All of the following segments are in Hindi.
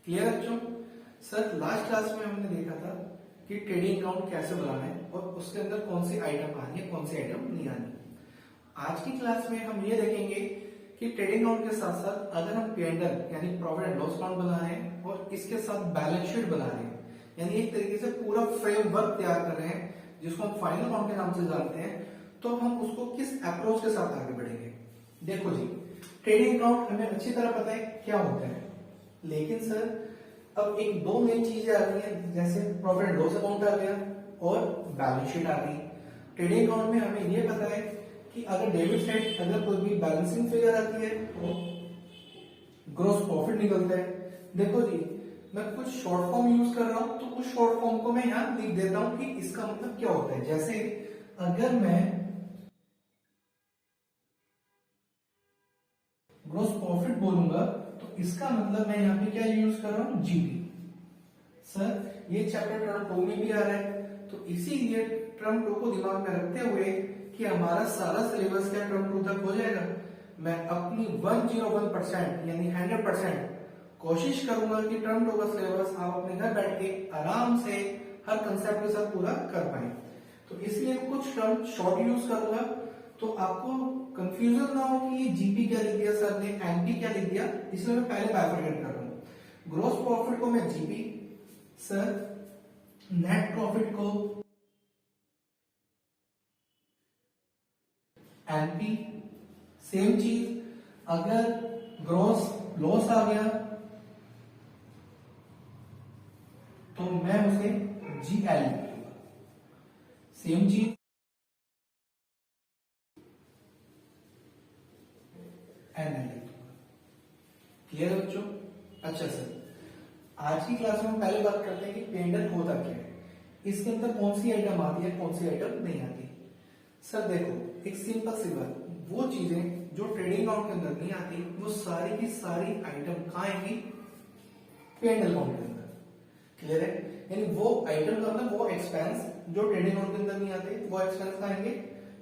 क्लियर बच्चों? सर लास्ट क्लास में हमने देखा था कि ट्रेडिंग अकाउंट कैसे बनाना है और उसके अंदर कौन सी आइटम आनी है, कौन सी आइटम नहीं आनी। आज की क्लास में हम ये देखेंगे कि ट्रेडिंग अकाउंट के साथ साथ अगर हम P&L यानी प्रॉफिट एंड लॉस अकाउंट बना रहे हैं और इसके साथ बैलेंस शीट बना रहे हैं, यानी एक तरीके से पूरा फ्रेमवर्क तैयार कर रहे हैं जिसको हम फाइनल अकाउंट के नाम से जानते हैं, तो हम उसको किस अप्रोच के साथ आगे बढ़ेंगे। देखो जी, ट्रेडिंग अकाउंट हमें अच्छी तरह पता है क्या होता है, लेकिन सर अब एक दो नई चीजें आ रही हैं, जैसे प्रॉफिट एंड लॉस अकाउंट आ गया और बैलेंस शीट आ गई। ट्रेडिंग अकाउंट में हमें ये पता है कि अगर डेबिट साइड अगर कोई भी बैलेंसिंग फिगर आती है तो ग्रॉस प्रॉफिट निकलता है। देखो जी, मैं कुछ शॉर्ट फॉर्म यूज कर रहा हूं तो उस शॉर्ट फॉर्म को मैं यहां लिख देता हूं कि इसका मतलब क्या होता है। जैसे अगर मैं ग्रॉस प्रॉफिट बोलूंगा तो इसका मतलब मैं यहां पे क्या यूज कर रहा हूं, जीपी। सर ये चैप्टर टर्म 2 में भी आ रहा है, तो इसीलिए टर्म 2 को दिमाग में रखते हुए कि हमारा सारा सिलेबस क्या टर्म 2 तक हो जाएगा, मैं अपनी 101% यानी 100% कोशिश करूंगा कि टर्म 2 का सिलेबस आप अपने घर बैठ के आराम से हर कंसेप्ट के साथ पूरा कर पाए। तो इसलिए कुछ टर्म शॉर्ट यूज करूंगा तो आपको कंफ्यूजन ना हो कि ये जीपी क्या लिख दिया सर ने, एनपी क्या लिख दिया, इसलिए मैं पहले बाइफरकेट कर रहा हूं। ग्रॉस प्रॉफिट को मैं जीपी, सर नेट प्रॉफिट को एनपी, सेम चीज अगर ग्रॉस लॉस आ गया तो मैं उसे जीएल लिखूंगा। सेम चीज एनएल लिखूंगा। क्लियर है बच्चों? अच्छा सर, आज की क्लास में हम पहले बात करते हैं कि P&L होता क्या है, इसके अंदर कौन सी आइटम आती है, कौन सी आइटम नहीं आती। सर देखो, एक सिंपल सी बात, वो चीजें जो ट्रेडिंग अकाउंट के अंदर नहीं आती वो सारी की सारी आइटम कहां आएंगी, P&L अकाउंट के अंदर। क्लियर है? यानी वो आइटम का मतलब वो एक्सपेंस जो ट्रेडिंग अकाउंट के अंदर नहीं आते वो एक्सपेंस कहां आएंगे,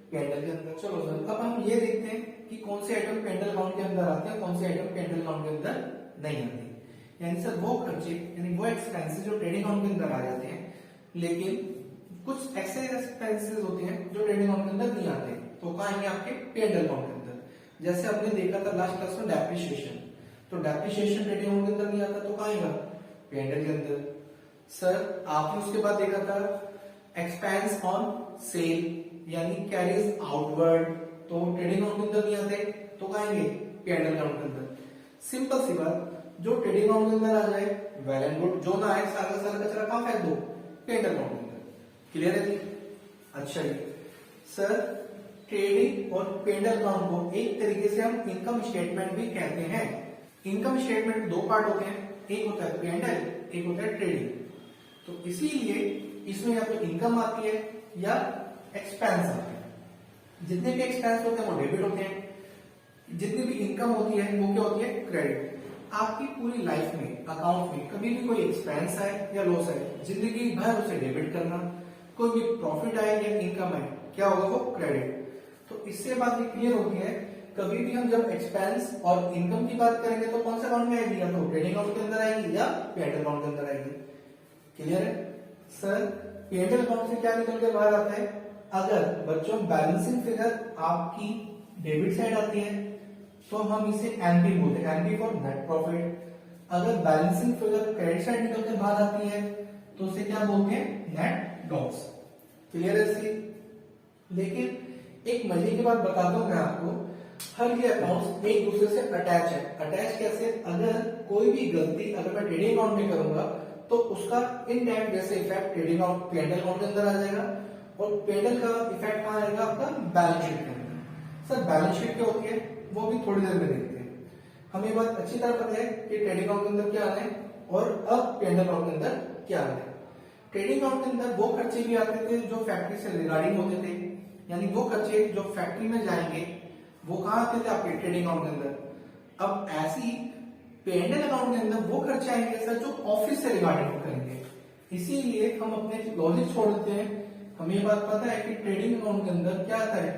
P&L के अंदर। चलो सर, अब हम ये देखते हैं कि कौन से आइटम P&L अकाउंट के अंदर आते हैं, कौन से आइटम P&L अकाउंट के अंदर नहीं आते। यानी सर वो खर्चे यानी वो एक्सपेंसेस जो ट्रेडिंग अकाउंट के अंदर आ जाते हैं, लेकिन कुछ ऐसे एक्सपेंसेस होते हैं जो ट्रेडिंग अकाउंट के अंदर नहीं आते, तो कहां आएंगे आपके P&L अकाउंट के अंदर। जैसे आपने देखा था लास्ट क्लास में डेप्रिसिएशन, तो डेप्रिसिएशन ट्रेडिंग अकाउंट के अंदर नहीं आता तो कहां आएगा, P&L के अंदर। सर आपने उसके बाद देखा था एक्सपेंस ऑन सेल यानी कैरीज आउटवर्ड, तो ट्रेडिंग अकाउंट के अंदर नहीं आते तो कहां आएंगे, P&L अकाउंट के अंदर। सिंपल सी बात, जो ट्रेडिंग अकाउंट के अंदर आ जाए वेल एंड गुड, जो ना आए सारा सारा कचरा कहां फेंक दो, P&L अकाउंट के अंदर। क्लियर है जी? अच्छा जी सर, ट्रेडिंग और P&L अकाउंट को एक तरीके से हम इनकम स्टेटमेंट भी कहते हैं। इनकम स्टेटमेंट दो पार्ट होते हैं, एक होता है P&L, एक होता है ट्रेडिंग। तो इसीलिए इसमें या तो इनकम आती है या एक्सपेंस आते हैं। जितने भी एक्सपेंस होते हैं वो डेबिट होते हैं, जितनी भी इनकम होती है वो क्या होती है, क्रेडिट। आपकी पूरी लाइफ में अकाउंट में कभी भी कोई एक्सपेंस आए या लॉस आए, जिंदगी भर उसे डेबिट करना, कोई भी प्रॉफिट आए या इनकम आए, क्या होगा वो क्रेडिट। तो इससे बात ये क्लियर होती है, कभी भी हम जब एक्सपेंस और इनकम की बात करेंगे तो कौन सा अकाउंट में आएगी, या तो ट्रेडिंग अकाउंट के अंदर आएगी या P&L अकाउंट के अंदर आएगी। क्लियर है? सर P&L अकाउंट से क्या निकल के बाहर आता है, अगर बच्चों बैलेंसिंग फिगर आपकी डेबिट साइड आती है तो हम इसे एनपी बोलते हैं, एनपी फॉर नेट प्रॉफिट। अगर बैलेंसिंग फिगर क्रेडिट साइड निकल के बाहर आती है तो उसे क्या बोलते हैं, नेट लॉस। क्लियर है सी? लेकिन एक मजे की बात बताता हूं मैं आपको, हर ये अकाउंट्स एक दूसरे से अटैच है। अटैच कैसे, अगर कोई भी गलती अगर मैं ट्रेडिंग अकाउंट में करूंगा तो उसका इनडायरेक्ट जैसे effect trading account P&L account के अंदर आ जाएगा, और P&L का इफेक्ट कहां आएगा, आपका बैलेंस शीट के अंदर। सर बैलेंस शीट क्या होती है वो भी थोड़ी देर में देखते हैं। हमें बात अच्छी तरह पता है कि ट्रेडिंग अकाउंट के अंदर क्या आना है और अब P&L अकाउंट के अंदर क्या आना है। ट्रेडिंग अकाउंट के अंदर वो खर्चे भी आते थे जो फैक्ट्री से रिगार्डिंग होते थे, यानी वो खर्चे जो फैक्ट्री में जाएंगे वो कहां आते थे, आपके ट्रेडिंग अकाउंट के अंदर। अब ऐसी P&L अकाउंट के अंदर वो खर्चे आएंगे सर जो ऑफिस से रिगार्डिंग करेंगे। इसीलिए हम अपने लॉजिक छोड़ देते हैं, हमें बात पता है कि ट्रेडिंग अकाउंट के अंदर क्या आता है,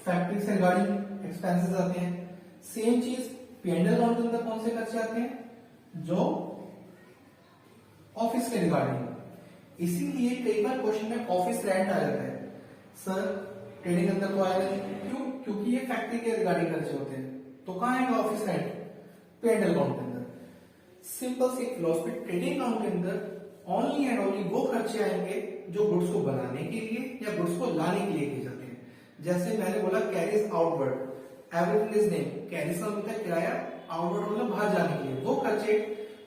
फैक्ट्री से रिगार्डिंग एक्सपेंसेस आते हैं। सेम चीज P&L अकाउंट के अंदर कौन से खर्चे आते हैं, जो ऑफिस के रिगार्डिंग, इसीलिए कई बार क्वेश्चन में ऑफिस रेंट आ जाता है। सर ट्रेडिंग अंदर तो आएगा नहीं, क्यों? क्योंकि ये फैक्ट्री के रिगार्डिंग खर्चे होते हैं, तो कहां आएगा ऑफिस रेंट? पेंडल अकाउंट के अंदर। सिंपल सी फिलॉसफी, ट्रेडिंग अकाउंट के अंदर ओनली एंड ओनली वो खर्चे आएंगे जो गुड्स को बनाने के लिए या गुड्स को लाने के लिए किए जाते हैं। जैसे मैंने बोला carries outward, everything is name, carries का मतलब किराया, आउटवर्ड मतलब बाहर जाने के लिए, वो खर्चे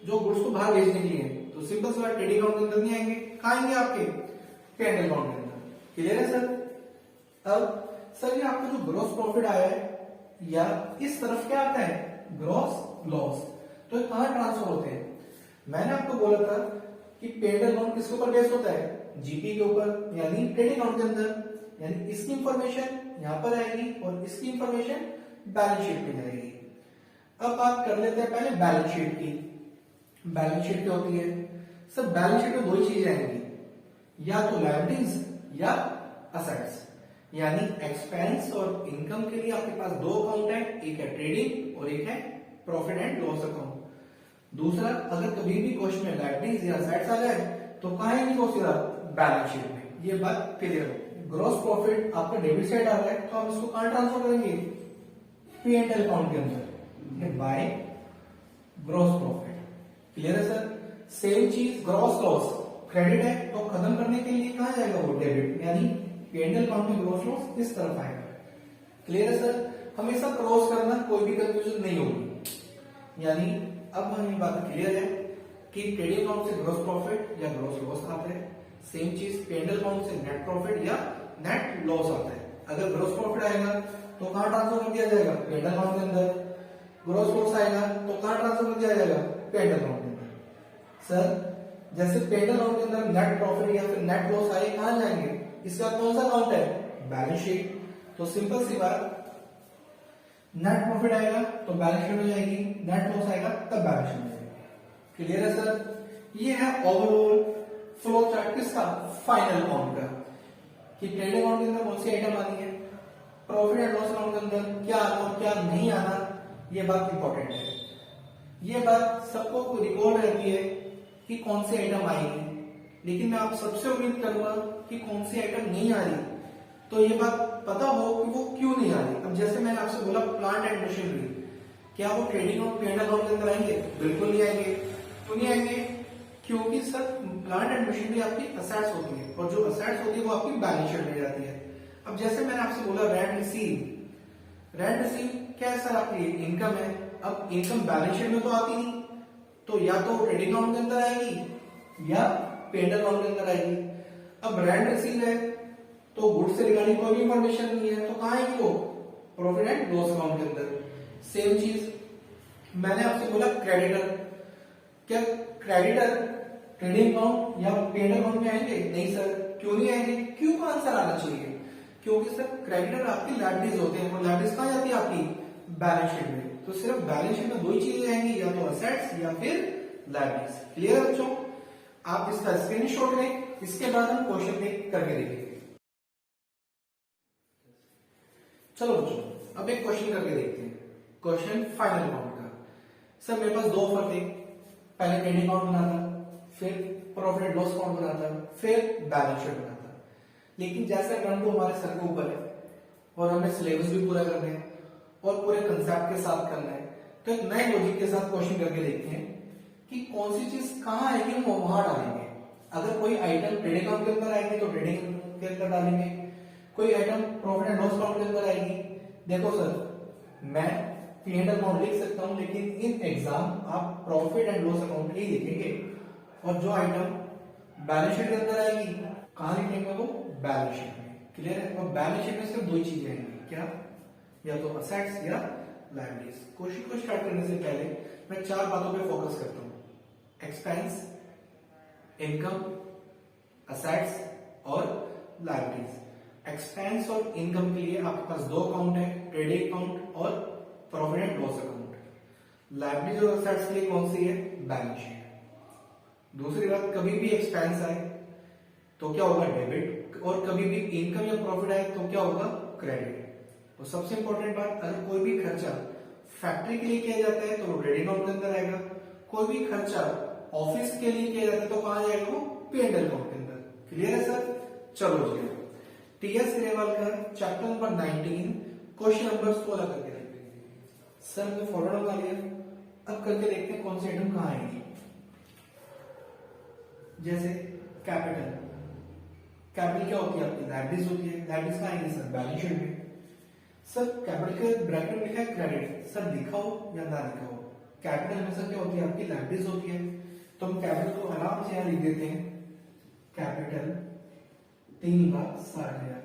जो गुड्स को बाहर भेजने के लिए। तो सिंपल सी बात, ट्रेडिंग अकाउंट के अंदर नहीं आएंगे, कहां आएंगे? आपके पेंडल अकाउंट के अंदर। क्लियर है सर? अब सर ये आपका जो ग्रॉस प्रॉफिट आया है या इस तरफ क्या आता है? Gross loss. तो ये कहां ट्रांसफर होते हैं? मैंने आपको बोला था कि पेंडल अकाउंट किसके ऊपर बेस्ड होता है? जीपी के ऊपर, यानी ट्रेडिंग अकाउंट के अंदर। यानी इसकी इंफॉर्मेशन यहां पर आएगी और इसकी इंफॉर्मेशन बैलेंस शीट में जाएगी। अब बात कर लेते हैं पहले बैलेंस शीट की। बैलेंस शीट क्या होती है? सब बैलेंस शीट में दो ही चीजें आएंगी, या तो लायबिलिटीज या असेट्स। यानी एक्सपेंस और इनकम के लिए आपके पास दो अकाउंट है, एक है ट्रेडिंग और एक है प्रॉफिट एंड लॉस अकाउंट। दूसरा, अगर कभी भी क्वेश्चन में लायबिलिटीज या असेट्स आ जाए तो कहां आएंगी? वो सीधा बैलेंस शीट में। ये बात क्लियर हो? ग्रॉस प्रॉफिट आपका डेबिट साइड आ रहा है तो हम इसको कहां ट्रांसफर करेंगे? पी&एल अकाउंट के अंदर बाय ग्रॉस प्रॉफिट। क्लियर है सर? सेम चीज ग्रॉस लॉस, क्रेडिट है तो खत्म करने के लिए कहां जाएगा? वो डेबिट, यानी पी&एल अकाउंट में ग्रॉस लॉस इस तरफ आएगा। क्लियर है सर? हमेशा क्रॉस करना, कोई भी कंफ्यूजन नहीं होगी। यानी अब हमें बात क्लियर है कि ट्रेडिंग अकाउंट से ग्रॉस प्रॉफिट या ग्रॉस लॉस आता है, सेम चीज पी&एल अकाउंट से नेट प्रॉफिट या नेट लॉस आता है। अगर ग्रॉस प्रॉफिट आएगा तो कहां ट्रांसफर कर दिया जाएगा? पी&एल अकाउंट के अंदर। ग्रॉस लॉस आएगा तो कहां ट्रांसफर कर दिया जाएगा? पी&एल अकाउंट के अंदर। सर जैसे पी&एल अकाउंट के अंदर नेट प्रॉफिट या फिर नेट लॉस आए, कहां जाएंगे? इसका कौन सा अकाउंट है? Balance sheet. तो सिंपल सी बात, नेट प्रॉफिट आएगा तो बैलेंस शीट में जाएगी, नेट लॉस आएगा तब बैलेंस शीट में जाएगी। क्लियर है सर? ये है ओवरऑल फ्लो चार्ट किसका? फाइनल अकाउंट का, कि ट्रेडिंग अकाउंट के अंदर कौन सी आइटम आनी है, प्रॉफिट एंड लॉस अकाउंट के अंदर क्या आना और क्या नहीं आना, ये बात इंपॉर्टेंट है। ये बात सबको रिकॉर्ड रहती है कि कौन सी आइटम आएगी, लेकिन मैं आप सबसे उम्मीद करूंगा कि कौन सी आइटम नहीं आ रही तो ये बात पता हो कि वो क्यों नहीं आ रही। अब जैसे मैंने आपसे बोला प्लांट एंड मशीनरी, क्या वो ट्रेडिंग और पी&एल अकाउंट के अंदर आएंगे? बिल्कुल नहीं आएंगे। क्यों नहीं आएंगे? क्योंकि सर प्लांट एंड मशीनरी आपकी असेट्स होती है और जो असेट्स होती है वो आपकी बैलेंस शीट में जाती है। अब जैसे मैंने आपसे बोला रेंट रिसीव, रेंट रिसीव क्या है सर? आपकी इनकम है। अब इनकम बैलेंस शीट में तो आती नहीं, तो या तो ट्रेडिंग अकाउंट के अंदर आएगी या पी&एल अकाउंट के अंदर आएगी। अब रेंट रिसीव है तो गुड्स से रिगार्डिंग कोई भी इंफॉर्मेशन नहीं है, तो कहां आएगी वो? प्रॉफिट एंड लॉस अकाउंट के अंदर। सेम चीज मैंने आपसे बोला क्रेडिटर, क्या क्रेडिटर ट्रेडिंग अकाउंट या पी&एल अकाउंट में आएंगे? नहीं सर। क्यों नहीं आएंगे? क्यों का आंसर आना चाहिए? क्योंकि सर क्रेडिटर आपकी लायबिलिटीज होते हैं और लायबिलिटीज कहां जाती है? आपकी बैलेंस शीट में। तो सिर्फ बैलेंस शीट में दो ही चीजें आएंगी, या तो असेट्स या फिर लायबिलिटीज। क्लियर है बच्चों? आप इसका स्क्रीनशॉट लें, इसके बाद हम क्वेश्चन में करके देखेंगे। चलो बच्चों अब एक क्वेश्चन करके देखते हैं। क्वेश्चन फाइनल अकाउंट का। सर मेरे पास दो ऑफर थे, पहले ट्रेडिंग अकाउंट बनाता, फिर प्रॉफिट एंड लॉस अकाउंट बनाता, फिर बैलेंस शीट बनाता। लेकिन जैसा रन तो हमारे सर के ऊपर है और हमें सिलेबस भी पूरा करना है और पूरे कंसेप्ट के साथ करना है, तो एक नए लॉजिक के साथ क्वेश्चन करके देखते हैं कि कौन सी चीज कहां आएगी, हम वहां डालेंगे। अगर कोई आइटम ट्रेडिंग अकाउंट के अंदर आएगी तो ट्रेडिंग के अंदर डालेंगे, कोई item profit and loss account के अंदर आएगी। देखो सर मैं पी&एल अकाउंट लिख सकता हूं, लेकिन इन एग्जाम आप प्रॉफिट एंड लॉस अकाउंट ही लिखेंगे और जो आइटम बैलेंस शीट के अंदर आएगी कहां लिखेंगे? वो बैलेंस शीट में। क्लियर है? और बैलेंस शीट में सिर्फ दो ही चीजें आएंगी, क्या? या तो असेट्स या लायबिलिटीज। क्वेश्चन को स्टार्ट करने से पहले मैं चार बातों पे फोकस करता हूं: एक्सपेंस, इनकम, असेट्स और लायबिलिटीज। एक्सपेंस और इनकम के लिए आपके पास दो अकाउंट है, ट्रेडिंग अकाउंट और profit and loss account. Liabilities और असेट्स के लिए कौन सी है? Balance sheet. दूसरी बात, कभी भी एक्सपेंस आए तो क्या होगा? डेबिट, और कभी भी इनकम या प्रॉफिट आए तो क्या होगा? क्रेडिट। तो सबसे इंपॉर्टेंट बात, अगर कोई भी खर्चा फैक्ट्री के लिए किया जाता है तो वो ट्रेडिंग अकाउंट के अंदर आएगा, कोई भी खर्चा ऑफिस के लिए किया जाता है तो कहां जाएगा वो पे एंड अकाउंट के अंदर। क्लियर है सर? चलो जी टीएस ग्रेवाल का चैप्टर नंबर 19 क्वेश्चन नंबर 16 करके देखते हैं। सर ने फॉरवर्ड बना लिया, अब करके देखते हैं कौन सी आइटम कहां आएगी। जैसे कैपिटल, कैपिटल क्या होती है आपकी? लायबिलिटीज होती है। लायबिलिटीज कहां आएगी सर? बैलेंस शीट में। सर कैपिटल के ब्रैकेट में लिखा है क्रेडिट, सर लिखा हो या ना लिखा हो, कैपिटल हमेशा क्या होती है आपकी? लायबिलिटीज होती है। तो हम कैपिटल को आराम से यहां लिख देते हैं, कैपिटल 3,60,000।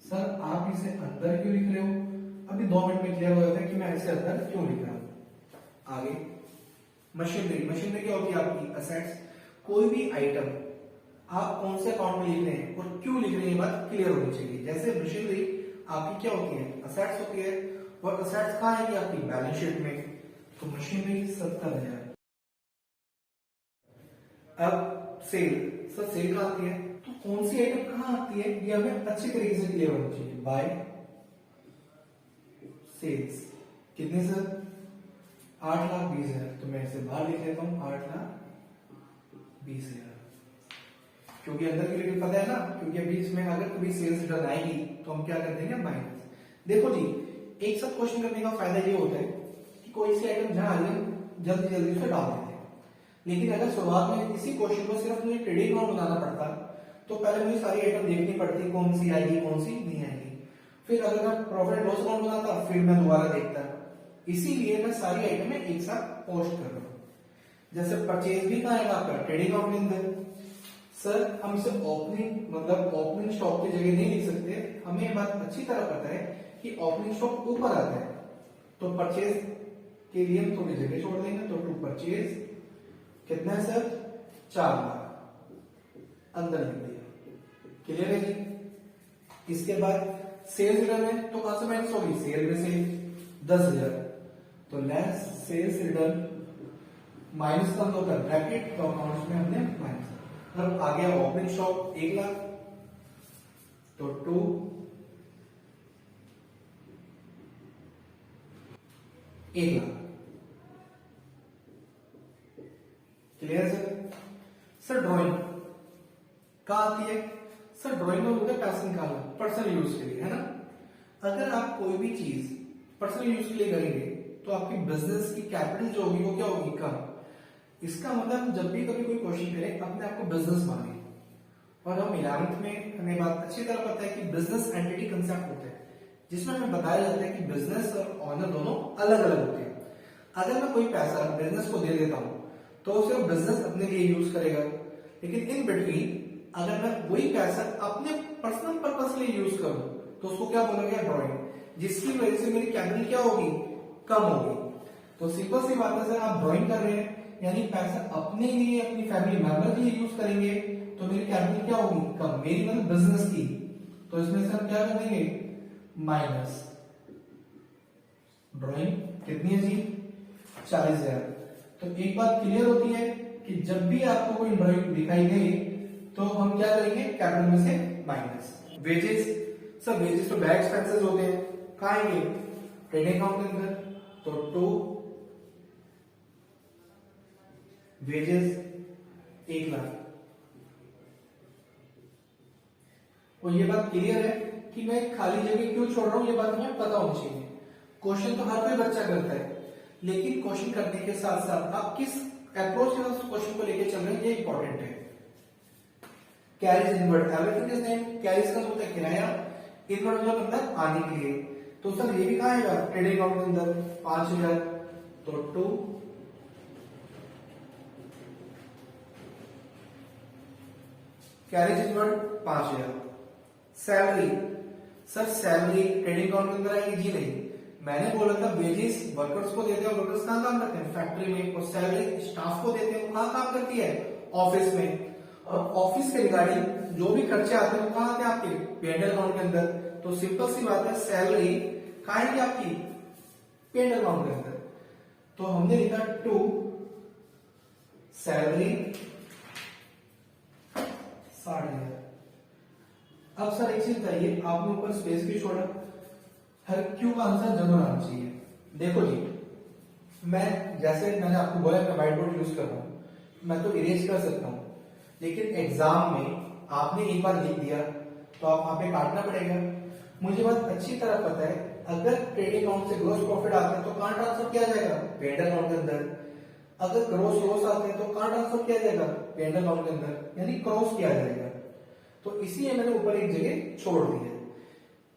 सर आप इसे अंदर क्यों लिख रहे हो? अभी 2 मिनट में क्लियर हो जाता है कि मैं इसे अंदर क्यों लिख रहा हूं। आगे मशीनरी, मशीनरी क्या होती है आपकी? असेट्स। कोई भी आइटम आप कौन से अकाउंट में लिख रहे हैं और क्यों लिख रहे हैं ये बात क्लियर होनी चाहिए। जैसे मशीनरी आपकी क्या होती है? असेट्स होती है, और असेट्स कहां आएगी आपकी? बैलेंस शीट में। तो मशीनरी 70,000। अब सेल, सर सेल कहां आती है? तो कौन सी आइटम कहां आती है ये हमें अच्छी तरीके से क्लियर होना चाहिए। बाय सेल्स कितने सर? 8,20,000। तो मैं इसे बाहर लिख लेता हूं 8,20,000, क्योंकि अंदर के लिए पता है ना, क्योंकि अभी इसमें अगर कभी सेल्स रिटर्न आएगी तो हम क्या कर देंगे? माइनस। देखो जी एक साथ क्वेश्चन करने का फायदा ये होता है कि कोई सी आइटम जहां आ जाए जल्दी जल्दी उसे डाल देते हैं। लेकिन अगर शुरुआत में इसी क्वेश्चन को सिर्फ मुझे ट्रेडिंग अकाउंट बनाना पड़ता तो पहले मुझे सारी आइटम देखनी पड़ती, कौन सी आएगी कौन सी नहीं आएगी। फिर अगर मैं प्रॉफिट लॉस अकाउंट बनाता फिर मैं दोबारा देखता। इसीलिए मैं सारी आइटम एक साथ पोस्ट कर रहा हूं। जैसे परचेज भी कहां आएगा आपका? ट्रेडिंग अकाउंट के अंदर। सर हम इसे ओपनिंग मतलब ओपनिंग स्टॉक की जगह नहीं लिख सकते, हमें ये बात अच्छी तरह पता है कि ओपनिंग स्टॉक ऊपर आता है, तो परचेज के लिए हम थोड़ी जगह छोड़ देंगे। तो टू परचेज कितना है सर? 4 लाख अंदर लिख दिया। क्लियर है जी? इसके बाद सेल्स रिटर्न है तो कहां से माइनस होगी? सेल में से 10,000। तो लेस सेल्स रिटर्न माइनस का होता है ब्रैकेट, तो अकाउंट्स में हमने माइनस। अब आ गया ओपनिंग स्टॉक 1 लाख, तो 2 1 lakh. Clear sir? Sir drawing कहां आती है? सर ड्राइंग में होता है पैसा निकालना पर्सनल यूज के लिए, है ना। अगर आप कोई भी चीज पर्सनल यूज के लिए करेंगे तो आपकी बिजनेस की कैपिटल जो होगी वो क्या होगी? कम। इसका मतलब जब भी कभी कोई क्वेश्चन करें अपने आप को बिजनेस माने। और हम 11th में हमें बात अच्छी तरह पता है कि बिजनेस एंटिटी कंसेप्ट होता है, जिसमें हमें बताया जाता है कि बिजनेस और ऑनर दोनों अलग अलग होते हैं। अगर मैं कोई पैसा बिजनेस को दे देता हूं तो सिर्फ बिजनेस अपने लिए यूज करेगा, लेकिन इन बिटवीन अगर मैं वही पैसा अपने पर्सनल पर्पस के लिए यूज करूं तो उसको क्या बोला गया? ड्रॉइंग, जिसकी वजह से मेरी कैपिटल क्या होगी? कम होगी। तो सिंपल सी बात है सर, आप ड्रॉइंग कर रहे हैं यानी पैसा अपने लिए अपनी फैमिली मेंबर के लिए यूज करेंगे तो मेरी कैपिटल क्या होगी? कम। मेरी मतलब बिजनेस की, तो इसमें से हम क्या कर देंगे? माइनस। ड्रॉइंग कितनी है जी? 40,000। तो एक बात क्लियर होती है कि जब भी आपको कोई ड्रॉइंग दिखाई दे तो हम क्या करेंगे? कैपिटल में से माइनस। वेजेस, सब वेजेस तो बैक एक्सपेंसेस होते हैं, कहां आएंगे? ट्रेडिंग अकाउंट के अंदर। तो 2 वेजेस 1 लाख। और ये बात क्लियर है कि मैं खाली जगह क्यों छोड़ रहा हूं, ये बात हमें पता होनी चाहिए। क्वेश्चन तो हर कोई बच्चा करता है, लेकिन क्वेश्चन करने के साथ साथ आप किस अप्रोच से उस क्वेश्चन को लेके चल रहे हैं ये इंपॉर्टेंट है। Carries inward, everything is name. Carries का होता है किराया, इनवर्ड मतलब अंदर आने के लिए। तो सर ये भी कहां आएगा? ट्रेडिंग अकाउंट के अंदर 5,000। तो 2 carries inward 5,000। Salary, sir salary trading account के अंदर आएगी जी? नहीं, मैंने बोला था वेजेस वर्कर्स को देते हैं, वर्कर्स कहां काम करते हैं? फैक्ट्री में। और सैलरी स्टाफ को देते हैं, वो कहां काम करती है? ऑफिस में। और ऑफिस के रिगार्डिंग जो भी खर्चे आते हैं वो कहां आते हैं? आपके पेंडल अकाउंट के अंदर। तो सिंपल सी बात है, सैलरी कहां आएगी आपकी? पेंडल अकाउंट के अंदर। तो हमने लिखा 2 सैलरी 60,000। अब सर एक चीज बताइए, आपने ऊपर स्पेस क्यों छोड़ा? हर क्यू का आंसर जरूर आना चाहिए। देखो जी मैं जैसे मैंने आपको बोला मैं व्हाइट बोर्ड यूज कर रहा हूँ, मैं तो इरेज कर सकता हूँ, लेकिन एग्जाम में आपने एक बार लिख दिया तो आप वहां पे काटना पड़ेगा। मुझे बात अच्छी तरह पता है, अगर ट्रेडिंग अकाउंट से ग्रोस प्रॉफिट आते हैं तो कहां ट्रांसफर किया जाएगा? पेंडल अकाउंट के अंदर। अगर ग्रोस लॉस आते हैं तो कहां ट्रांसफर किया जाएगा? पेंडल अकाउंट के अंदर, यानी क्रॉस किया जाएगा। तो इसलिए मैंने ऊपर एक जगह छोड़ दी है।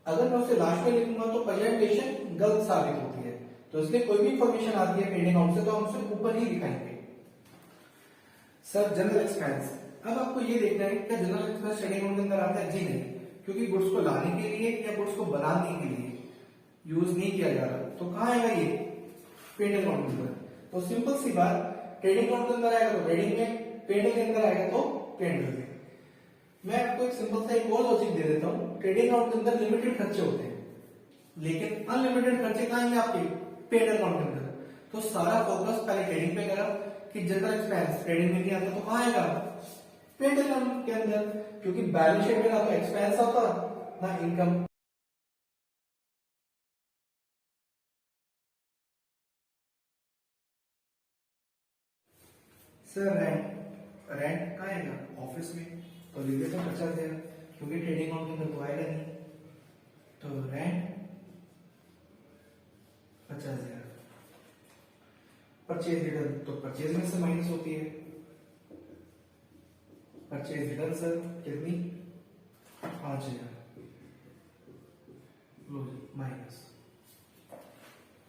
अगर मैं उसे लास्ट में लिखूंगा तो प्रेजेंटेशन गलत साबित होती है, तो इसलिए कोई भी इंफॉर्मेशन आती है ट्रेडिंग अकाउंट से तो हम उसे ऊपर ही दिखाएंगे। सर जनरल एक्सपेंस, अब आपको ये देखना है क्या जनरल एक्सपेंस ट्रेडिंग अकाउंट के अंदर आता है? जी नहीं, क्योंकि गुड्स को लाने के लिए या गुड्स को बनाने के लिए यूज नहीं किया जा रहा। तो कहां आएगा ये? पेंडल अकाउंट के अंदर। तो सिंपल सी बात, ट्रेडिंग अकाउंट के अंदर आएगा तो ट्रेडिंग में, पेंडल के अंदर आएगा तो पेंडल में। मैं आपको एक सिंपल सा एक और लॉजिक दे देता हूं। ट्रेडिंग अकाउंट के अंदर लिमिटेड खर्चे होते हैं, लेकिन अनलिमिटेड खर्चे कहां आएंगे आपके? पेंडल अकाउंट के अंदर। तो सारा फोकस पहले ट्रेडिंग पे करा कि जनरल एक्सपेंस ट्रेडिंग में नहीं आता तो कहां आएगा? पेंडल अकाउंट के अंदर, क्योंकि बैलेंस शीट में ना तो एक्सपेंस आता ना इनकम। सर रेंट, रेंट कहाँ आएगा? ऑफिस में। तो लिख देते 50,000, क्योंकि ट्रेडिंग अकाउंट के अंदर तो आएगा नहीं। तो रेंट 50,000। परचेज रिटर्न, तो परचेज में से माइनस होती है। परचेज रिटर्न सर कितनी? 5,000 माइनस।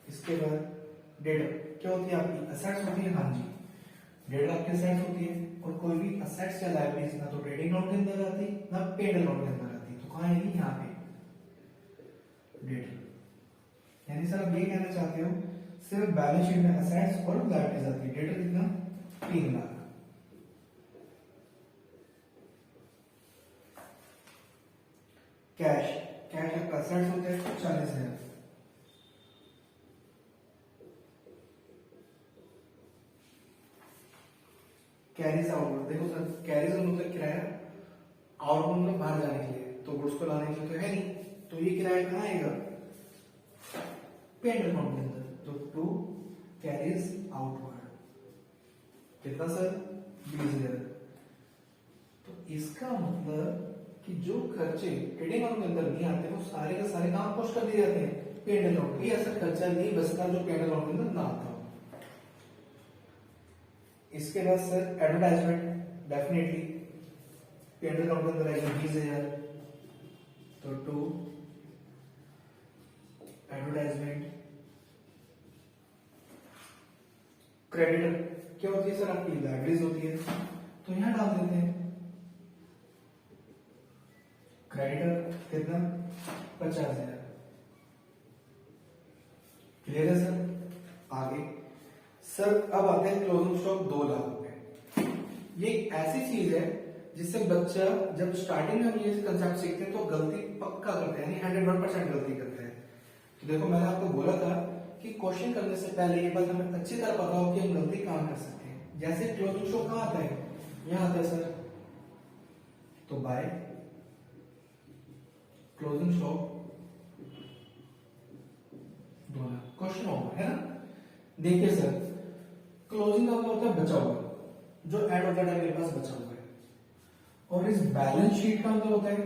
इसके बाद डेटर क्या होती है आपकी? असेट्स होती है। हाँ जी, डेटर आपकी असेट्स होती है, और कोई भी असेट्स या लायबिलिटीज ना तो ट्रेडिंग अकाउंट के अंदर आती ना पेंडल अकाउंट के अंदर आती। तो कहां आएगी? यहाँ पे डेटर। यानी सर आप ये कहना चाहते हो सिर्फ बैलेंस शीट में असेट्स और लायबिलिटीज आती है। डेटर कितना? 3 लाख। कैश, कैश आपका असेट्स होता है 40,000। कैरीज आउटवर्ड, देखो सर कैरीज मतलब किराया, आउटवर्ड मतलब बाहर जाने के लिए, तो गुड्स को लाने के लिए तो है नहीं, तो ये किराया कहाँ आएगा? पेंडल अकाउंट के अंदर। तो टू कैरीज आउटवर्ड कितना सर? 20,000। तो इसका मतलब कि जो खर्चे ट्रेडिंग अकाउंट के अंदर नहीं आते वो सारे के सारे काम पोस्ट कर दिए जाते हैं पेंडल अकाउंट। ये ऐसा खर्चा नहीं बचता जो पेंडल अकाउंट के अंदर ना आता हो। इसके बाद सर एडवर्टाइजमेंट, डेफिनेटली पेंडल अकाउंट के अंदर आएगा 20,000। तो टू एडवर्टाइजमेंट। क्रेडिटर क्या होती है सर? आपकी लाइब्रेरीज होती है, तो यहां डाल देते हैं क्रेडिटर कितना? 50,000। क्लियर है सर? आगे सर अब आते हैं क्लोजिंग स्टॉक 2 लाख रुपए। ये एक ऐसी चीज है जिससे बच्चा जब स्टार्टिंग में हम ये कंसेप्ट सीखते हैं तो गलती पक्का करते हैं, यानी 101% गलती करते हैं। तो देखो मैंने आपको बोला था कि क्वेश्चन करने से पहले ये बात हमें अच्छी तरह पता हो कि हम गलती कहां कर सकते हैं। जैसे क्लोजिंग स्टॉक कहां आता है? यहां आता है सर। तो by closing stock 2 lakh. Question होगा है ना? देखिए सर, क्लोजिंग का मतलब होता है बचा हुआ, जो एंड ऑफ द डे मेरे पास बचा हुआ है। और इस बैलेंस शीट का मतलब होता है,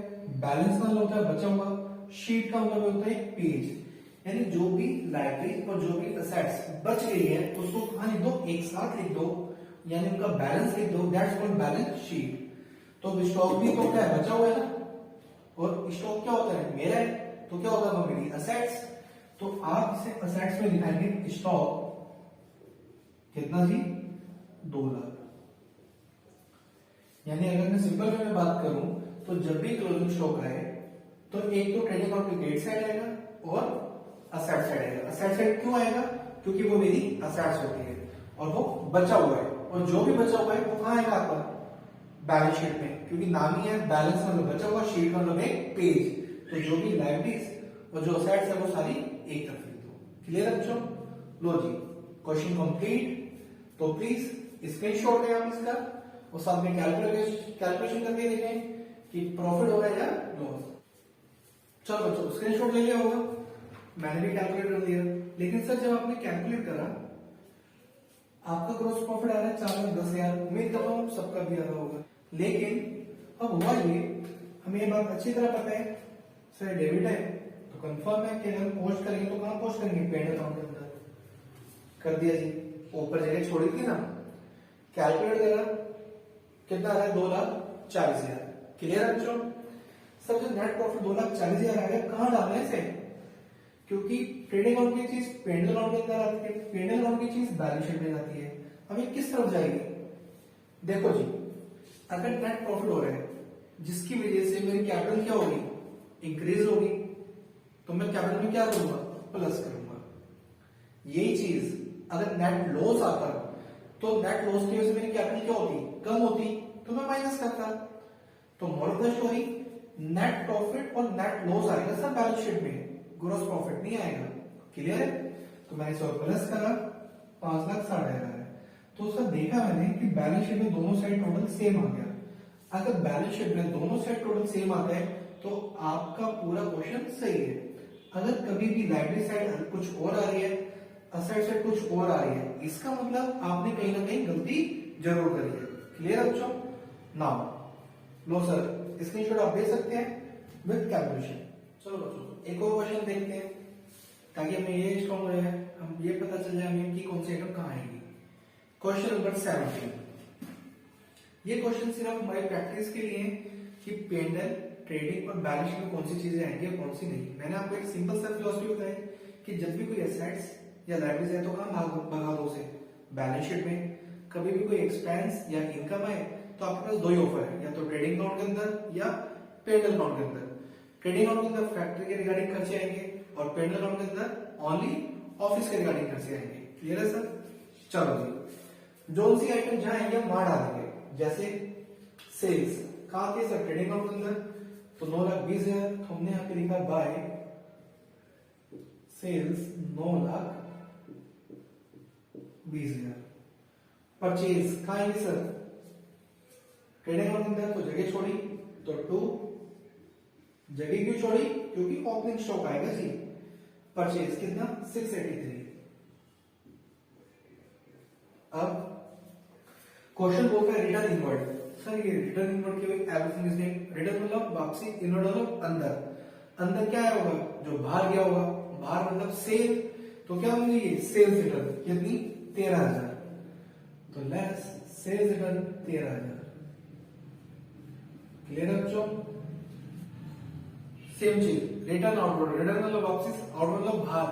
बैलेंस का मतलब होता है बचा हुआ, शीट का मतलब होता है पेज, यानी जो भी लाइब्रेरी और जो भी असेट्स बच गई है उसको कहां लिख दो? एक साथ लिख दो, यानी उनका बैलेंस लिख दो। That's called balance sheet. तो स्टॉक भी तो क्या है? बचा हुआ है ना, और स्टॉक क्या होता है? मेरा है, तो क्या होगा? वो मेरी असेट्स। तो आप इसे असेट्स में लिखाएंगे स्टॉक कितना जी? 2 लाख। यानी अगर मैं सिंपल वे में बात करूं तो जब भी क्लोजिंग स्टॉक आए तो एक तो ट्रेडिंग अकाउंट की क्रेडिट साइड आएगा और असेट साइड आएगा। असेट साइड क्यों आएगा? क्योंकि वो मेरी असेट्स होती है और वो बचा हुआ है, और जो भी बचा हुआ है वो कहां आएगा? आपका बैलेंस शीट में, क्योंकि नाम ही है बैलेंस मतलब बचा हुआ, शीट मतलब एक पेज। तो जो भी लायबिलिटीज और जो असेट्स है वो सारी एक तरफ लिख दो। क्लियर है बच्चों? लो जी, क्वेश्चन कंप्लीट। तो प्लीज स्क्रीनशॉट लें आप इसका और साथ में कैलकुलेशन करके देखें कि प्रॉफिट हो रहा है या लॉस। चलो बच्चों स्क्रीनशॉट ले लिया होगा, मैंने भी कैलकुलेट कर दिया। लेकिन सर जब आपने कैलकुलेट करा आपका ग्रोस प्रॉफिट आ रहा है 4,10,000, उम्मीद करता हूँ सबका भी आ रहा होगा। लेकिन अब हुआ ये, हमें ये बात अच्छी तरह पता है सर डेबिट है तो कंफर्म है कि अगर पोस्ट करेंगे तो कहाँ पोस्ट करेंगे, पेड अकाउंट के अंदर। कर दिया जी, ऊपर जगह छोड़ी थी ना, कैलकुलेट करा, कितना आ रहा है 2,40,000। क्लियर है बच्चों? सर जो नेट प्रॉफिट 2,40,000 आ गया, कहाँ डालना है इसे? क्योंकि ट्रेडिंग अकाउंट की चीज पेंडल अकाउंट के अंदर आती है, पेंडल अकाउंट की चीज बैलेंस शीट में जाती है। अब ये किस तरफ जाएगी? देखो जी, अगर नेट प्रॉफिट हो रहा है जिसकी वजह से मेरी कैपिटल क्या होगी, इंक्रीज होगी, तो मैं कैपिटल में क्या करूंगा, प्लस करूंगा। यही चीज अगर नेट लॉस आता तो नेट लॉस की वजह से मेरी कैपिटल क्या होती, कम होती, तो मैं माइनस करता। तो moral of the story, net profit और नेट लॉस आएगा सर बैलेंस शीट में, ग्रॉस प्रॉफिट नहीं आएगा। क्लियर है? तो मैंने इसे प्लस करा, 5,60,000 है। तो सर देखा मैंने कि बैलेंस शीट में दोनों साइड टोटल सेम आ गया। अगर बैलेंस शीट में दोनों साइड टोटल सेम आता है तो आपका पूरा क्वेश्चन सही है। अगर कभी भी लाइब्रेरी साइड कुछ और आ रही है, असेट साइड कुछ और आ रही है, इसका मतलब आपने कहीं ना कहीं गलती जरूर करी है। क्लियर है बच्चों? नाउ लो सर, स्क्रीनशॉट आप दे सकते हैं विद कैलकुलेशन। चलो बच्चों एक और क्वेश्चन देखते हैं ताकि हमें ये स्ट्रॉन्ग हो जाए, हम ये पता चल जाए हमें कि कौन सी आइटम कहाँ आएगी। क्वेश्चन नंबर 17, ये क्वेश्चन सिर्फ हमारे प्रैक्टिस के लिए है कि पेंडल, ट्रेडिंग और बैलेंस शीट में कौन सी चीजें आएंगी और कौन सी नहीं। मैंने आपको एक सिंपल सा फिलॉसफी बताई कि जब भी कोई एसेट्स या लायबिलिटीज है तो कहाँ भगा दो उसे, बैलेंस शीट में। कभी भी कोई एक्सपेंस या इनकम आए तो आपके पास दो ही ऑफर है, या तो ट्रेडिंग अकाउंट के अंदर या पेंडल अकाउंट के अंदर। ट्रेडिंग अकाउंट के अंदर फैक्ट्री के रिगार्डिंग खर्चे आएंगे और पेंडल अकाउंट के अंदर ओनली ऑफिस के रिगार्डिंग खर्चे आएंगे। क्लियर है सर? चलो जी, जो सी आइटम जहां आएंगे वहां डालेंगे। जैसे सेल्स कहां थे सर, ट्रेडिंग अकाउंट के अंदर, तो 9,20,000, तो हमने यहां पे लिखा बाय सेल्स 9,20,000। परचेज कहां आएंगे सर, ट्रेडिंग अकाउंट के अंदर, तो जगह छोड़ी तो 2, जगह क्यों छोड़ी, क्योंकि ओपनिंग स्टॉक आएगा जी। परचेज कितना, 683। अब क्वेश्चन बोलता है रिटर्न इनवर्ड। सर ये रिटर्न इनवर्ड की एवरीथिंग इज नेम, रिटर्न मतलब वापसी, इनवर्ड मतलब अंदर। अंदर क्या आया होगा, जो बाहर गया होगा, बाहर मतलब सेल, तो क्या होंगे ये सेल्स रिटर्न, कितनी, 13,000। तो लेस सेल्स रिटर्न 13,000। क्लियर है बच्चों? सेम चीज रिटर्न आउटवर्ड, रिटर्न मतलब वापसी, आउटवर्ड मतलब बाहर।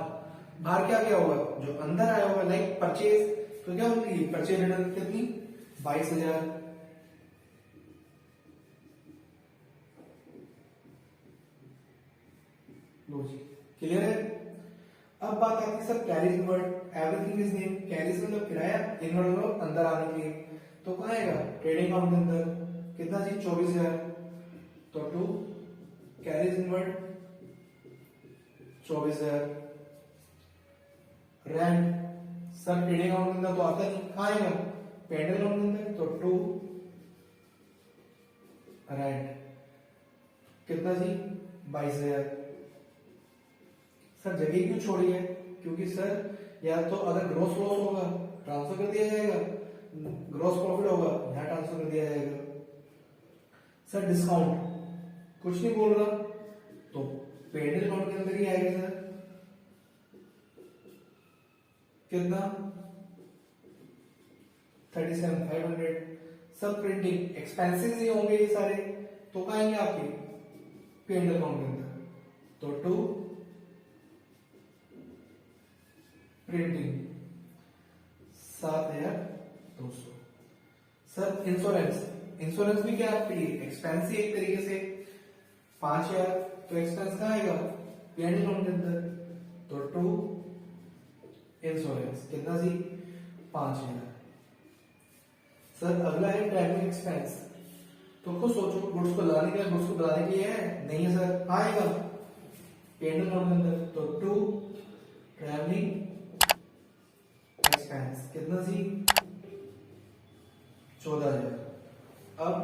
बाहर क्या गया होगा, जो अंदर आया होगा, लाइक परचेज, तो क्या होगी परचेज रिटर्न कितनी, 22,000। लो जी, क्लियर है? अब बात आती है sir carries inward, everything is name. Carries मतलब किराया, इनवर्ड मतलब अंदर आने के लिए, तो कहां आएगा, ट्रेडिंग अकाउंट के अंदर। कितना जी, 24,000। तो 2 carries inward 24,000। Rent sir trading account के अंदर तो आता नहीं, कहां आएगा, पेंडल अकाउंट के अंदर, तो 2 रेंट कितना जी, 22,000। सर जगह क्यों छोड़ी है, क्योंकि सर या तो अगर ग्रोस लॉस होगा ट्रांसफर कर दिया जाएगा, ग्रोस प्रॉफिट होगा यहां ट्रांसफर कर दिया जाएगा। सर डिस्काउंट कुछ नहीं बोल रहा, तो पेंडल अकाउंट के अंदर ही आएगा सर। कितना, 37,500। सब प्रिंटिंग एक्सपेंसेस ही होंगे ये सारे, तो कहाँ आएंगे आपके, पेंडल अकाउंट के अंदर, तो 2 प्रिंटिंग 7,200। सर इंश्योरेंस, इंश्योरेंस भी क्या आपकी एक्सपेंस ही एक तरीके से, 5,000। तो एक्सपेंस कहाँ आएगा, पेंडल अकाउंट के अंदर, तो 2 इंश्योरेंस कितना जी, 5,000। सर अगला है ट्रैवलिंग एक्सपेंस, तो खुद सोचो, गुड्स को लाने के लिए, गुड्स को बुलाने के लिए है नहीं है सर, आएगा पेंडल अकाउंट के अंदर, तो 2 ट्रैवलिंग एक्सपेंस कितना जी, 14,000। अब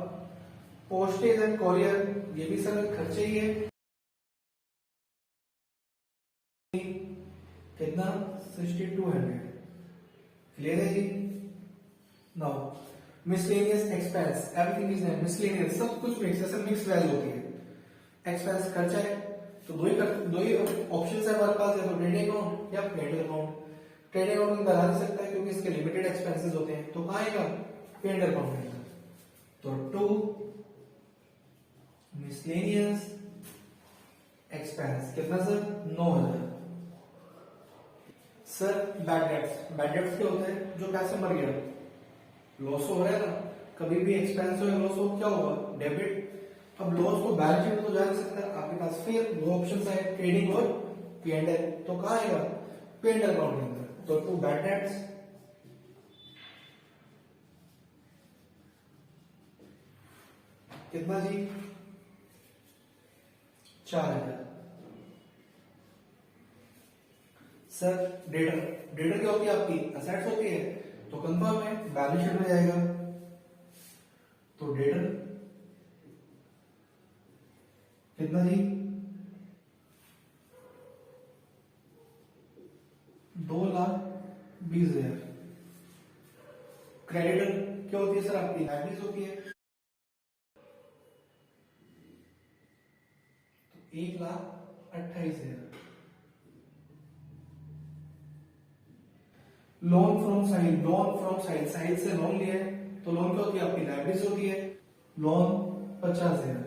पोस्टेज एंड कोरियर, ये भी सर खर्चे ही है, कितना, 6,200। क्लियर है जी? Now miscellaneous expense, everything is miscellaneous, सब कुछ मिक्स, ऐसे मिक्स वैल्यू होती है। एक्सपेंस खर्चा है तो दो ही ऑप्शंस है हमारे पास, या तो ट्रेडिंग अकाउंट या पेंडल अकाउंट। ट्रेडिंग अकाउंट में बना नहीं सकता है क्योंकि इसके लिमिटेड एक्सपेंसेस होते हैं, तो कहाँ आएगा, पेंडल अकाउंट में। तो टू मिसलेनियस एक्सपेंस कितना sir, 9,000। Sir bad debts, bad debts क्या होता है, जो पैसे मर गया, लॉस हो रहा है ना, कभी भी एक्सपेंस हो या लॉस हो, क्या होगा, डेबिट। अब लॉस को बैलेंस शीट में तो जा नहीं सकता, आपके पास फिर दो ऑप्शन है, ट्रेडिंग और पीएनएल, तो कहाँ आएगा, पीएनएल अकाउंट के अंदर। तो टू बैड डेट्स कितना जी, 4,000। सर डेटर, डेटर क्या होती है आपकी, असेट्स होती है, तो कंफर्म है बैलेंस शीट में जाएगा। तो डेटर कितना जी, 2,20,000। क्रेडिटर क्या होती है सर, आपकी लाइबिलिटीज होती है, तो 1,28,000। Loan from Sahil, loan from Sahil, Sahil से लोन लिया है, तो लोन क्या होती है आपकी, लाइबिलिटीज होती है, loan 50,000।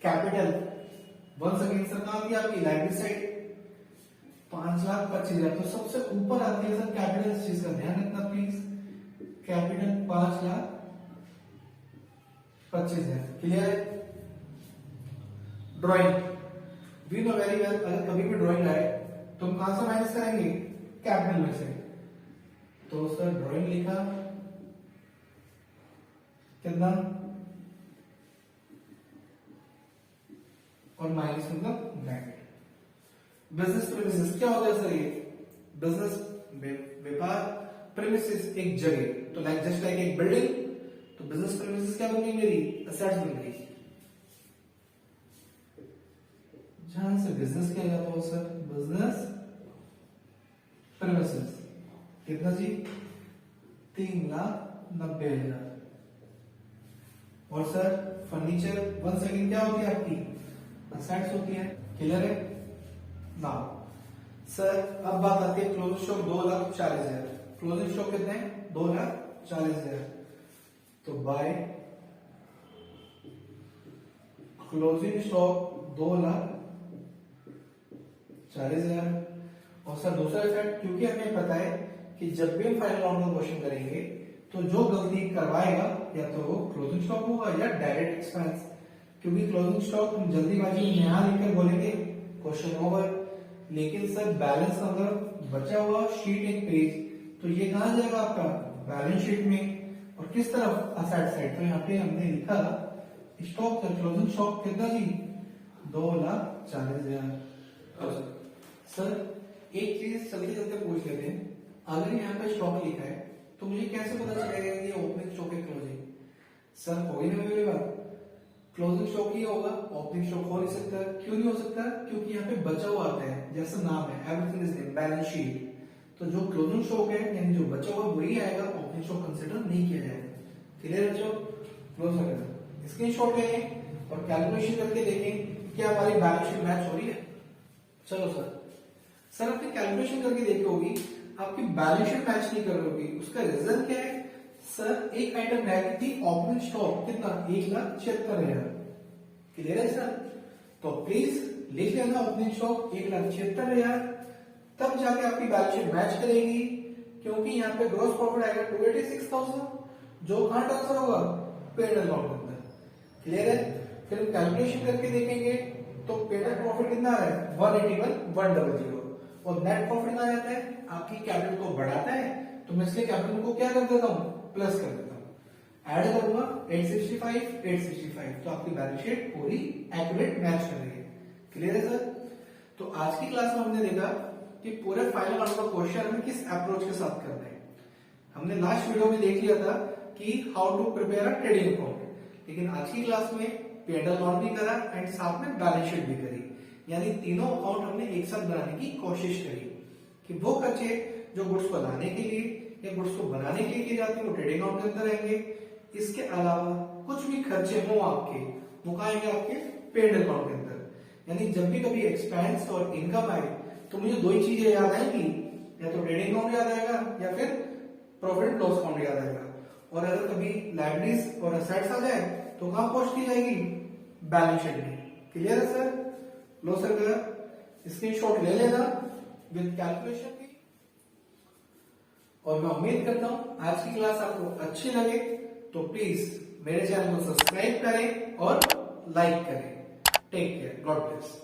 Capital once again sir कहां आती है आपकी, लाइबिलिटी साइड, 5,25,000। तो सबसे ऊपर आती है सर कैपिटल, इस चीज का ध्यान रखना प्लीज, कैपिटल 5,25,000। क्लियर है। Drawing, we know very well, अगर कभी भी ड्राइंग लाए तो हम कहां से माइनस करेंगे, कैपिटल में से। तो सर ड्राइंग लिखा कितना, और माइनस मतलब ब्रैकेट। बिजनेस प्रीमिसेस क्या होता है सर, ये बिजनेस व्यापार, प्रीमिसेस एक जगह, तो लाइक जस्ट लाइक एक बिल्डिंग, तो बिजनेस प्रीमिसेस क्या बन गई मेरी, असेट्स बन गई। जहां से बिजनेस किया जाता हो सर, बिजनेस प्रीमिसेस कितना जी, 3,90,000। और सर फर्नीचर वंस अगेन क्या होती है आपकी, असेट्स होती है। क्लियर है। नाउ सर अब बात आती है क्लोजिंग स्टॉक 2,40,000। क्लोजिंग स्टॉक कितने हैं, 2,40,000। तो बाय क्लोजिंग स्टॉक 2,40,000। और सर दूसरा इफेक्ट, क्योंकि हमें पता है कि जब भी हम फाइनल अकाउंट का क्वेश्चन करेंगे तो जो गलती करवाएगा या तो वो क्लोजिंग स्टॉक होगा या डायरेक्ट एक्सपेंस, क्योंकि क्लोजिंग स्टॉक हम जल्दीबाजी में यहां लिखकर बोलेंगे क्वेश्चन ओवर, लेकिन सर बैलेंस अगर बचा हुआ शीट एक पेज, तो ये कहां जाएगा आपका, बैलेंस शीट में, और किस तरफ, असेट साइड। तो यहाँ पे हमने लिखा स्टॉक, क्लोजिंग स्टॉक कितना जी, 2,40,000। सर एक चीज चलते चलते पूछ लेते हैं, अगर यहाँ पे स्टॉक लिखा है तो मुझे कैसे पता चलेगा कि ये ओपनिंग स्टॉक है क्लोजिंग। सर होगी ना मेरी बात, क्लोजिंग स्टॉक ही होगा, ओपनिंग स्टॉक हो नहीं सकता। क्यों नहीं हो सकता, क्योंकि यहाँ पे बचा हुआ आता है, जैसा नाम है everything is in balance sheet, तो जो क्लोजिंग स्टॉक है यानी जो बचा हुआ वही आएगा, ओपनिंग स्टॉक कंसीडर नहीं किया जाएगा। क्लियर है बच्चों, क्लोज करें, स्क्रीनशॉट लें और कैलकुलेशन करके देखें क्या हमारी बैलेंस शीट मैच हो रही है। चलो सर आपने कैलकुलेशन करके देखी होगी, आपकी बैलेंस शीट मैच नहीं कर रही होगी, उसका रीजन क्या है। सर एक आइटम रह गई थी ओपनिंग स्टॉक, कितना, 1,76,000। क्लियर है सर, तो प्लीज लिख लेना ओपनिंग स्टॉक 1,76,000, तब जाके आपकी बैलेंस शीट मैच करेगी, क्योंकि यहाँ पे ग्रॉस प्रॉफिट आएगा 286,000, जो कहां ट्रांसफर होगा, पेड अकाउंट के अंदर। क्लियर है। फिर हम कैलकुलेशन करके देखेंगे तो पेड प्रॉफिट कितना आ रहा है, 181,100, और नेट प्रॉफिट आ जाता है, आपकी कैपिटल को बढ़ाता है, तो मैं इसलिए कैपिटल को क्या कर देता हूं, प्लस कर देता हूं, ऐड करूंगा 865, तो आपकी बैलेंस शीट पूरी एक्यूरेट मैच कर रही है। क्लियर है सर। तो आज की क्लास में हमने देखा कि पूरे फाइनल अकाउंट का क्वेश्चन हमें किस अप्रोच के साथ करना है। हमने लास्ट वीडियो में देख लिया था कि how to prepare a trading account, लेकिन आज की क्लास में पेड अकाउंट भी करा एंड साथ में बैलेंस शीट भी करी, यानी तीनों अकाउंट हमने एक साथ बनाने की कोशिश करी कि वो खर्चे जो गुड्स को लाने के लिए या गुड्स को बनाने के लिए की जाती है वो ट्रेडिंग अकाउंट के अंदर आएंगे। इसके अलावा कुछ भी खर्चे हों आपके, वो कहाँ आएंगे? आपके पेड अकाउंट के अंदर। यानी जब भी कभी एक्सपेंस और इनकम आए तो मुझे दो ही चीजें याद आएंगी, या तो ट्रेडिंग अकाउंट याद आएगा या फिर प्रॉफिट लॉस अकाउंट याद आएगा। और अगर कभी लायबिलिटीज और असेट्स आ जाए तो कहां पोस्ट की जाएगी? बैलेंस शीट में। क्लियर है सर? लो सर, स्क्रीनशॉट ले लेना विद कैलकुलेशन भी। और मैं उम्मीद करता हूं आज की क्लास आपको अच्छी लगे, तो प्लीज मेरे चैनल को सब्सक्राइब करें और लाइक करें। Take care, God bless.